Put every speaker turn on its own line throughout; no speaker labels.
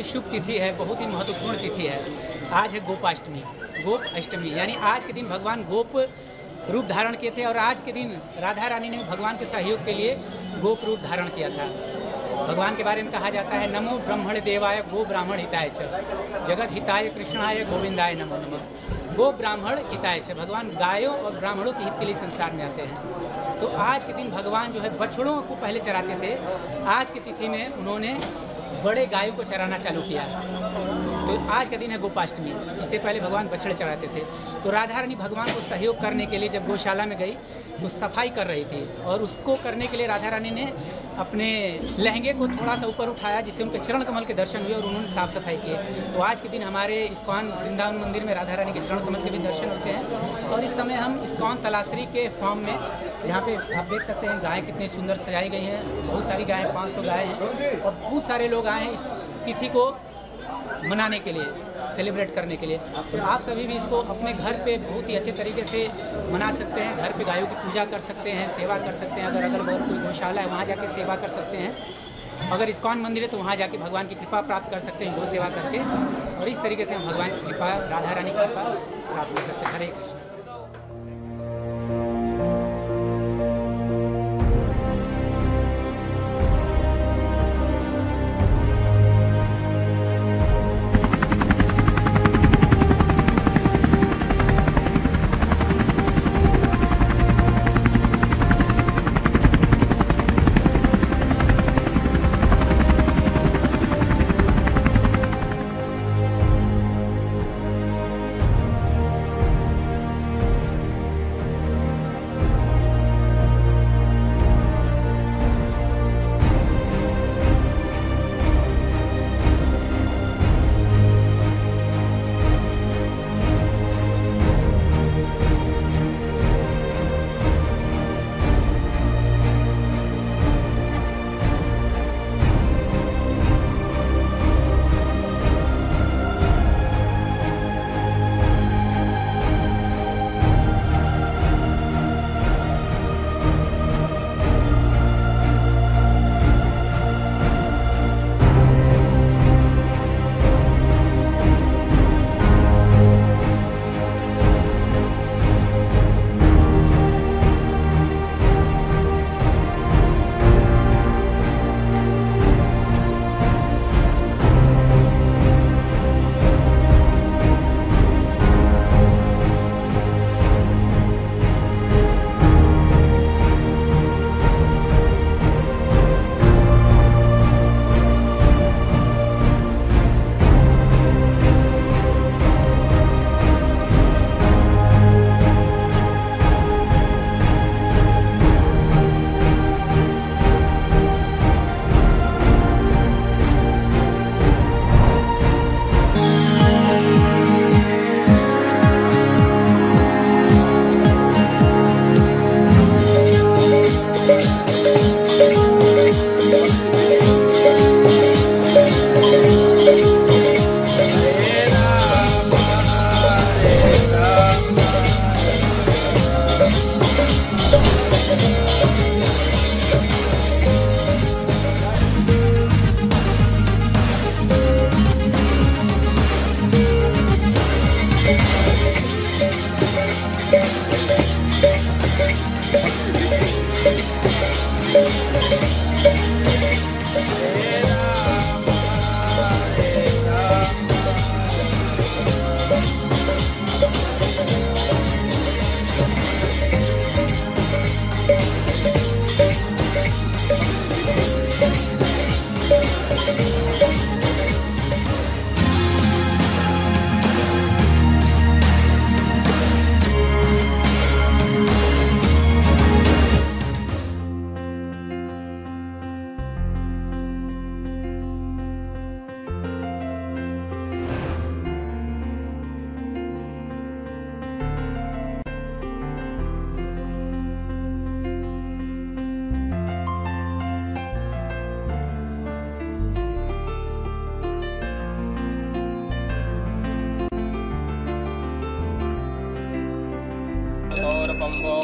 ही शुभ तिथि है, बहुत ही महत्वपूर्ण तिथि है। आज है गोपाष्टमी, गोप अष्टमी, यानी आज के दिन भगवान गोप रूप धारण किए थे और आज के दिन राधा रानी ने भगवान के सहयोग के लिए गोप रूप धारण किया था। भगवान के बारे में कहा जाता है, नमो ब्रह्मण देवाय गो ब्राह्मण हिताय च, जगत हिताय कृष्णाय गोविंदाय नमो नमः। गो ब्राह्मण हिताय च, भगवान गायों और ब्राह्मणों के हित के लिए संसार में आते हैं। तो आज के दिन भगवान जो है बछड़ों को पहले चराते थे, आज की तिथि में उन्होंने बड़े गायों को चराना चालू किया। तो आज का दिन है गोपाष्टमी। इससे पहले भगवान बछड़े चराते थे। तो राधा रानी भगवान को सहयोग करने के लिए जब गौशाला में गई तो सफाई कर रही थी, और उसको करने के लिए राधा रानी ने अपने लहंगे को थोड़ा सा ऊपर उठाया, जिससे उनके चरण कमल के दर्शन हुए और उन्होंने साफ सफाई किए। तो आज के दिन हमारे इस्कॉन वृंदावन मंदिर में राधा रानी के चरण कमल के भी दर्शन होते हैं। और इस समय हम इस्कॉन तलासरी के फॉर्म में, जहाँ पे आप देख सकते हैं गायें कितनी सुंदर सजाई गई हैं, बहुत सारी गायें, 500 गायें हैं, और बहुत सारे लोग आए हैं इस तिथि को मनाने के लिए, सेलिब्रेट करने के लिए। तो आप सभी भी इसको अपने घर पे बहुत ही अच्छे तरीके से मना सकते हैं। घर पे गायों की पूजा कर सकते हैं, सेवा कर सकते हैं। अगर अगल बगल कोई गौशाला है वहाँ जाके सेवा कर सकते हैं। अगर इस्कॉन मंदिर है तो वहाँ जाके भगवान की कृपा प्राप्त कर सकते हैं गौ सेवा करके। और इस तरीके से हम भगवान की कृपा, राधा रानी की कृपा प्राप्त कर सकते हैं। हरे कृष्ण।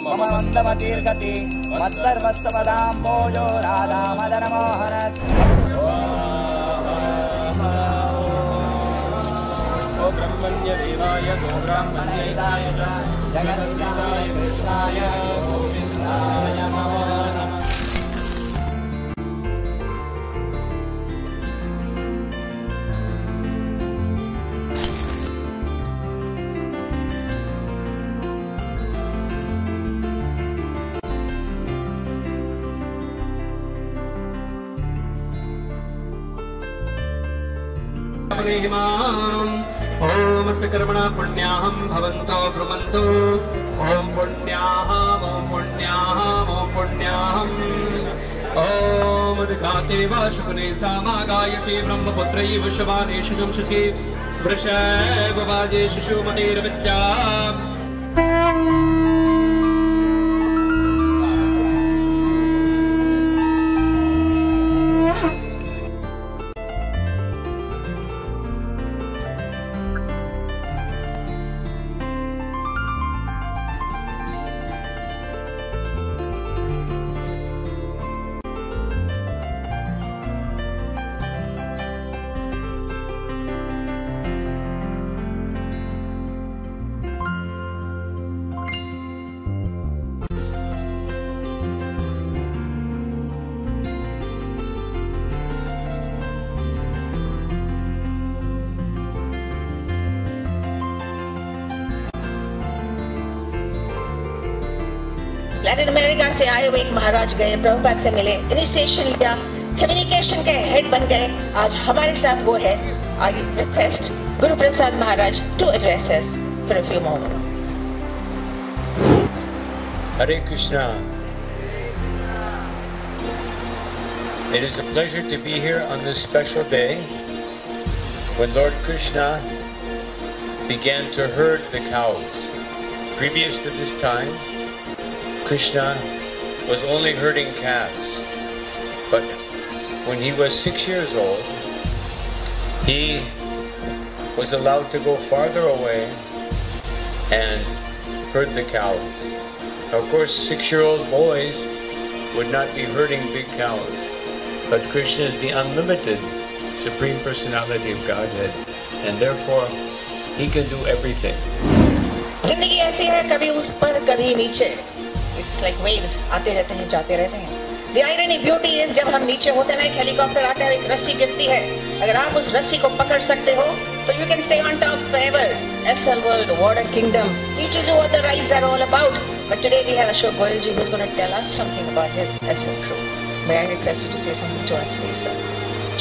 मम मन्दमतिर्गति मत्सर्वस्वदाम्बोजो राधा मदन मोहनस्। ब्रह्मण्य देवाय गो ब्राह्मण्याय जगद्गुराय कृष्णाय गोविन्दाय नमो नमः।
ओम सकर्मणा पुण्याहं भवन्तो ब्रुमन्तो ओम पुण्याहं ओम पुण्याहं ओम पुण्याहं ओम दिखाते वा शुभने सामागायसी ब्रह्मपुत्रैव शुभानेषु शंससि वृषभवाजे शिशुमतिर्विद्या
लैटिन अमेरिका से आए हुए एक महाराज गए, प्रभुपाद से मिले, इनिशिएशन लिया, कम्युनिकेशन के हेड बन गए। आज हमारे साथ वो है। I request Guru Prasad Maharaj to address us for a few moments.
Hare Krishna. It is a pleasure to be here on this special day when Lord Krishna began to herd the cows. Previous to this time, Krishna was only herding calves, but when he was 6 years old, he was allowed to go farther away and herd the cows. Of course, 6-year-old boys would not be herding big cows, but Krishna is the unlimited Supreme Personality of Godhead, and therefore he can do everything.
जिंदगी ऐसी है, कभी ऊपर कभी नीचे। It's like waves, आते रहते हैं जाते रहते हैं। The irony beauty is जब हम नीचे होते हैं ना, एक हेलीकॉप्टर आता है, एक रस्सी गिरती है। अगर आप उस रस्सी को पकड़ सकते हो तो you can stay on top forever. SL World, Water Kingdom teaches you what the rides are all about. But today we have Ashok Goyalji who's going to tell us something about his SL crew. May I request you to say something to us, please, sir?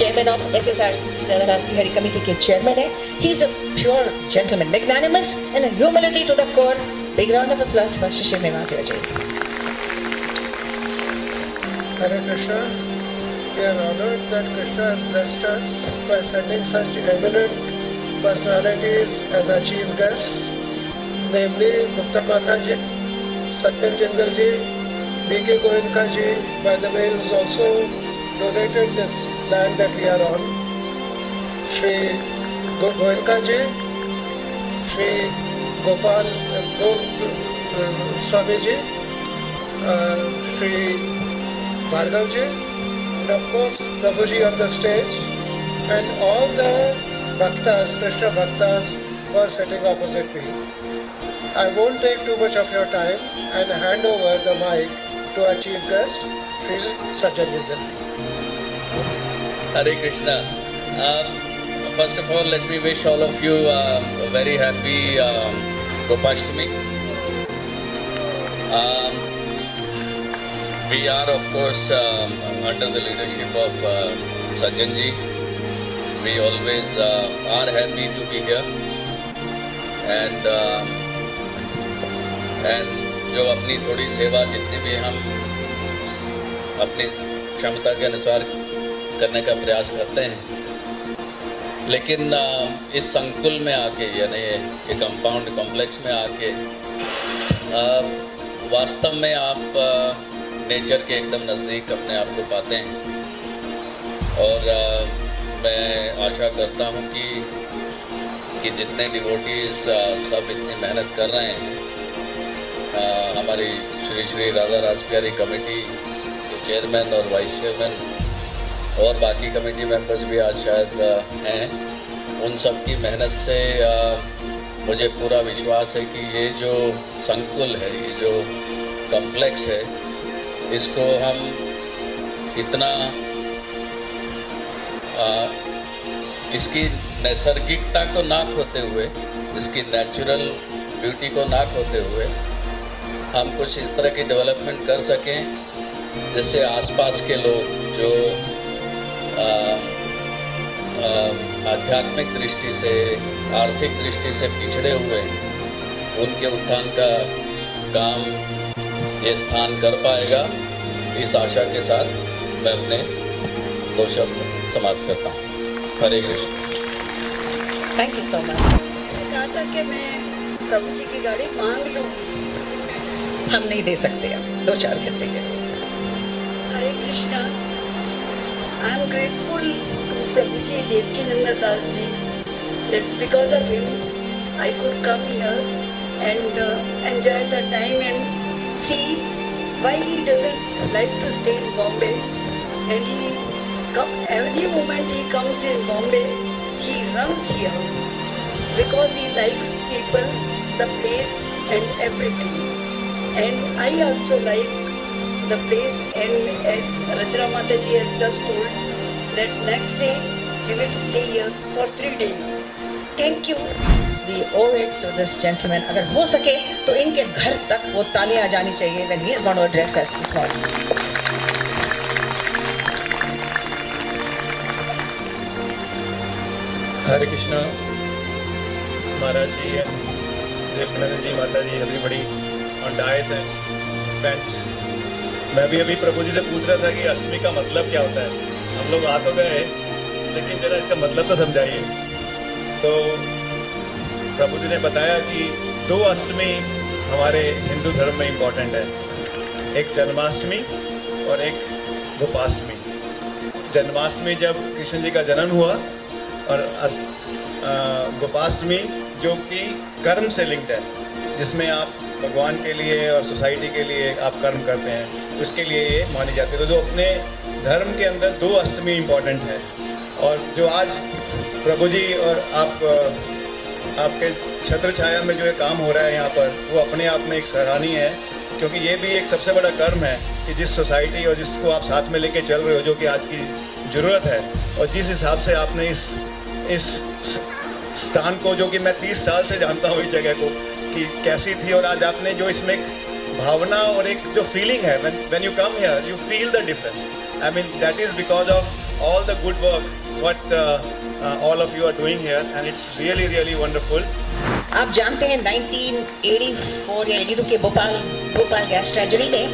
Chairman of SSR Radharas Bihari Committee के chairman है. He's a pure gentleman, magnanimous and a humility to the core. Big round of applause for Shishir Nevatia ji.
Hare Krishna. We are honored that Krishna has blessed us by sending such eminent personalities as our chief guests, namely Gupta Pata ji, Satyam Jindal ji, B.K. Goenka ji, by the way, who's also donated this land that we are on, Shri Goenka ji, Shri Gopal Swami ji, Shri Bhargav ji, and of course Prabhuji on the stage, and all the Bhaktas, Krishna Bhaktas, who are sitting opposite me. I won't take too much of your time and hand over the mic to our chief guest, Shri Sajjan Jindal.
Hare Krishna. First of all, let me wish all of you a very happy Gopashtami. We are, of course, under the leadership of Sajjan ji. We always are happy to be here. And जो अपनी थोड़ी सेवा जितनी भी हम अपनी क्षमता के अनुसार करने का प्रयास करते हैं, लेकिन इस संकुल में आके यानी ये कंपाउंड कॉम्प्लेक्स में आके वास्तव में आप नेचर के एकदम नज़दीक अपने आप को पाते हैं। और मैं आशा करता हूँ कि जितने डिवोटीज सब इतनी मेहनत कर रहे हैं, हमारी श्री राधा रासबिहारी कमेटी के चेयरमैन और वाइस चेयरमैन और बाकी कमेटी मेंबर्स भी आज शायद हैं, उन सब की मेहनत से मुझे पूरा विश्वास है कि ये जो संकुल है, ये जो कॉम्प्लेक्स है, इसको हम इतना इसकी नैसर्गिकता को ना खोते हुए, इसकी नेचुरल ब्यूटी को ना खोते हुए हम कुछ इस तरह की डेवलपमेंट कर सकें जिससे आसपास के लोग जो आध्यात्मिक दृष्टि से, आर्थिक दृष्टि से पिछड़े हुए हैं, उनके उत्थान का काम ये स्थान कर पाएगा। इस आशा के साथ मैं अपने 2 शब्द समाप्त करता हूँ। Hare Krishna.
Thank you so much.
कहा था कि मैं प्रभु जी की गाड़ी मांग लूँ,
हम नहीं दे सकते अब 2-4 घंटे के।
Hare Krishna. I am grateful to Prabhu ji Devaki Nandan Das ji that because of him I could come here and enjoy the time and see why he doesn't like to stay in Bombay, and he every moment he comes in Bombay he runs here because he likes people, the place and everything. And I also like the place, and as Rachna Mataji has just told that next day we will stay here for 3 days. Thank you.
We owe it to this gentleman. अगर हो सके तो इनके घर तक वो तालियां आ जानी चाहिए when he is going to address us this morning.
Hare Krishna. Maharaj ji and Devakanand ji, Mata ji, everybody on dais and bench. मैं भी अभी प्रभु जी से पूछ रहा था कि अष्टमी का मतलब क्या होता है। हम लोग आ तो गए, लेकिन जरा इसका मतलब तो समझाइए। तो प्रभु जी ने बताया कि 2 अष्टमी हमारे हिंदू धर्म में इम्पॉर्टेंट है, एक जन्माष्टमी और एक गोपाष्टमी। जन्माष्टमी जब कृष्ण जी का जन्म हुआ, और गोपाष्टमी जो कि कर्म से लिंक्ड है, जिसमें आप भगवान के लिए और सोसाइटी के लिए आप कर्म करते हैं, उसके लिए ये मानी जाती है। तो जो अपने धर्म के अंदर 2 अष्टमी इम्पॉर्टेंट है, और जो आज प्रभु जी और आपके छत्र छाया में जो ये काम हो रहा है यहाँ पर, वो अपने आप में एक सराहनीय है, क्योंकि ये भी एक सबसे बड़ा कर्म है कि जिस सोसाइटी और जिसको आप साथ में लेके चल रहे हो, जो कि आज की ज़रूरत है, और जिस हिसाब से आपने इस स्थान को, जो कि मैं 30 साल से जानता हूँ इस जगह को कि कैसी थी, और आज आपने जो इसमें एक भावना और एक जो फीलिंग है, when you come here you feel the difference. I mean that is because of all the good work what all of you are doing here, and it's really really wonderful.
आप जानते हैं 1984 या 82 के Bhopal gas tragedy में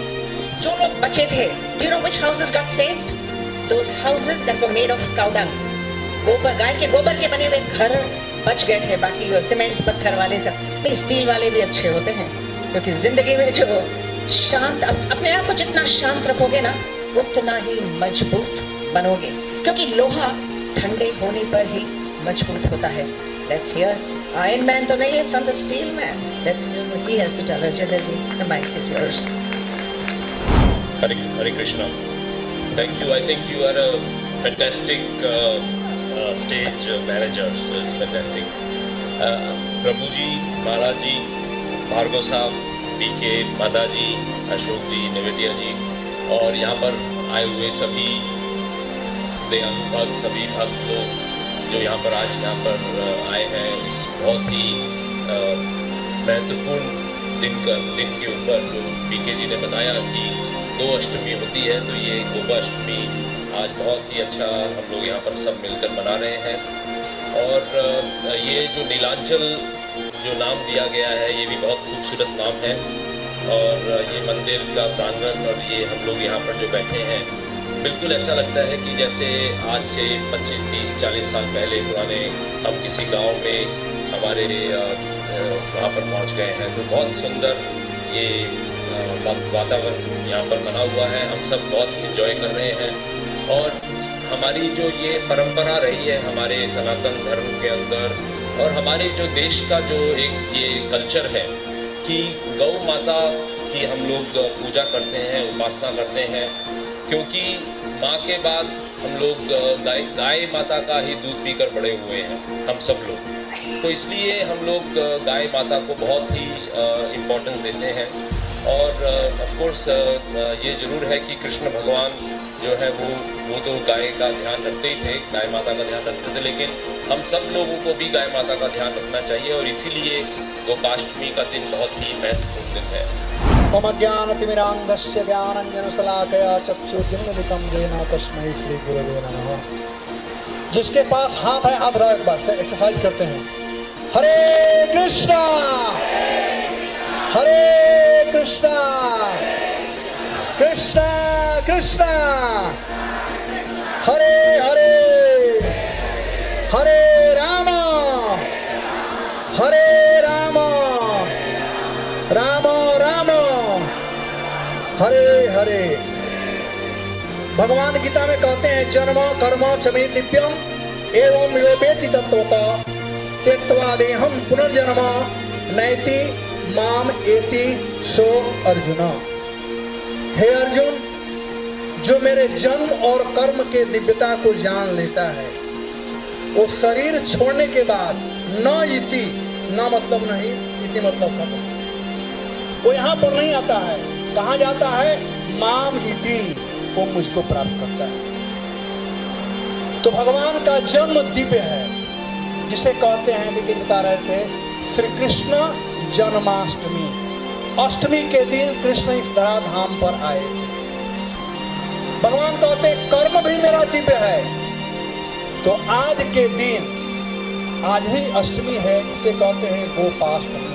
जो लोग बचे थे, do you know which houses got saved? Those houses that were made of cow dung. गाय के गोबर के बने हुए घर बच गए थे, बाकी सीमेंट पत्थर वाले सब। स्टील वाले भी अच्छे होते हैं, क्योंकि जिंदगी में जो शांत, अपने आप को जितना शांत रखोगे ना, उतना ही मजबूत बनोगे, क्योंकि लोहा ठंडे होने पर ही मजबूत होता है। Let's hear Iron Man तो नहीं है, from the Steel Man. Let's hear what he has to tell us. Jindal ji, the mic is yours.
Hare Krishna. Thank you. I think you are a fantastic stage manager. So it's fantastic. प्रभु जी, महाराज जी, भार्गव साहब, पीके, माता जी, अशोक जी, निवेदिया जी, और यहाँ पर आए हुए सभी भक्त, सभी भक्त लोग जो यहाँ पर आज यहाँ पर आए हैं, इस बहुत ही महत्वपूर्ण दिन के ऊपर जो पीके जी ने बताया कि 2 अष्टमी होती है, तो ये गोपाष्टमी आज बहुत ही अच्छा हम लोग यहाँ पर सब मिलकर मना रहे हैं। और ये जो नीलांचल जो नाम दिया गया है, ये भी बहुत खूबसूरत नाम है, और ये मंदिर का प्रांगण और ये हम लोग यहाँ पर जो बैठे हैं, बिल्कुल ऐसा लगता है कि जैसे आज से 25, 30, 40 साल पहले पुराने हम किसी गांव में हमारे वहाँ पर पहुँच गए हैं। तो बहुत सुंदर ये वातावरण यहाँ पर बना हुआ है, हम सब बहुत एंजॉय कर रहे हैं। और हमारी जो ये परंपरा रही है हमारे सनातन धर्म के अंदर, और हमारे जो देश का जो एक ये कल्चर है कि गौ माता की हम लोग पूजा करते हैं, उपासना करते हैं, क्योंकि माँ के बाद हम लोग गाय माता का ही दूध पीकर बड़े हुए हैं हम सब लोग, तो इसलिए हम लोग गाय माता को बहुत ही इम्पोर्टेंस देते हैं। और ऑफ कोर्स ये ज़रूर है कि कृष्ण भगवान जो है वो तो गाय का ध्यान रखते ही थे, गाय माता का ध्यान रखते थे, लेकिन हम सब लोगों को भी गाय माता का ध्यान रखना चाहिए और इसीलिए गोपाष्टमी का दिन बहुत ही महत्वपूर्ण दिन है।
मम ज्ञानतिमिरान्धस्य ज्ञानाञ्जनशलाकया चक्षुर्मिलितं येन तस्मै श्री गुरवे नमः। जिसके पास हाथ है हाथ रखो, एक बार से एक्सरसाइज करते हैं। हरे कृष्णा हरे कृष्णा कृष्णा कृष्णा हरे हरे हरे राम राम राम हरे हरे। भगवान गीता में कहते हैं जन्म कर्म चमे दिव्यम एवं योपेति तत्वता त्यक्त्वा देहम पुनर्जन्म नैति माम एति सो अर्जुन। हे अर्जुन, जो मेरे जन्म और कर्म के दिव्यता को जान लेता है वो शरीर छोड़ने के बाद न इति, न मतलब नहीं, इति मतलब खत्म, वो यहाँ पर नहीं आता है। कहाँ जाता है? माम इति, वो मुझको प्राप्त करता है। तो भगवान का जन्म दिव्य है, जिसे कहते हैं, लेकिन बता रहे थे, श्री कृष्ण जन्माष्टमी। अष्टमी के दिन कृष्ण इस धराधाम पर आए थे। भगवान कहते हैं कर्म भी मेरा दिव्य है। तो आज के दिन, आज ही अष्टमी है, जिसे कहते हैं गोपाष्टमी।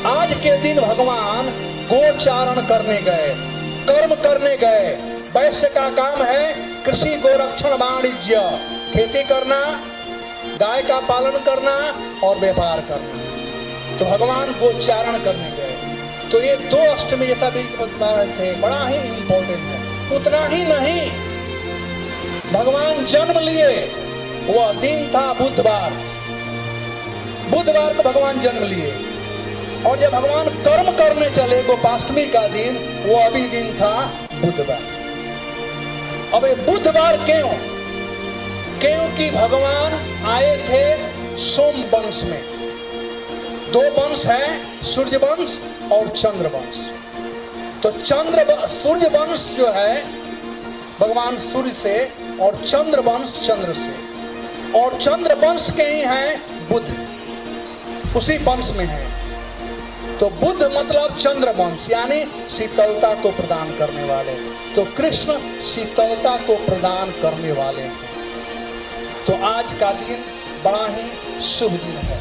आज के दिन भगवान गोचारण करने गए, कर्म करने गए। वैश्य का काम है कृषि गोरक्षण वाणिज्य, खेती करना, गाय का पालन करना और व्यापार करना। तो भगवान गोचारण करने गए। तो ये दो अष्टमी जैसा भी बता रहे थे, बड़ा ही इम्पोर्टेंट है। उतना ही नहीं, भगवान जन्म लिए वह दिन था बुधवार। बुधवार को भगवान जन्म लिए और जब भगवान कर्म करने चले गोपाष्टमी का दिन, वो अभी दिन था बुधवार। अब ये बुधवार क्यों? क्योंकि भगवान आए थे सोम वंश में। दो वंश है, सूर्य वंश और चंद्र वंश। तो सूर्य वंश जो है भगवान सूर्य से, और चंद्र वंश चंद्र से, और चंद्र वंश के ही हैं बुध, उसी वंश में है। तो बुध मतलब चंद्र वंश, यानी शीतलता को प्रदान करने वाले। तो कृष्ण शीतलता को प्रदान करने वाले हैं। तो आज का दिन बड़ा ही शुभ दिन है।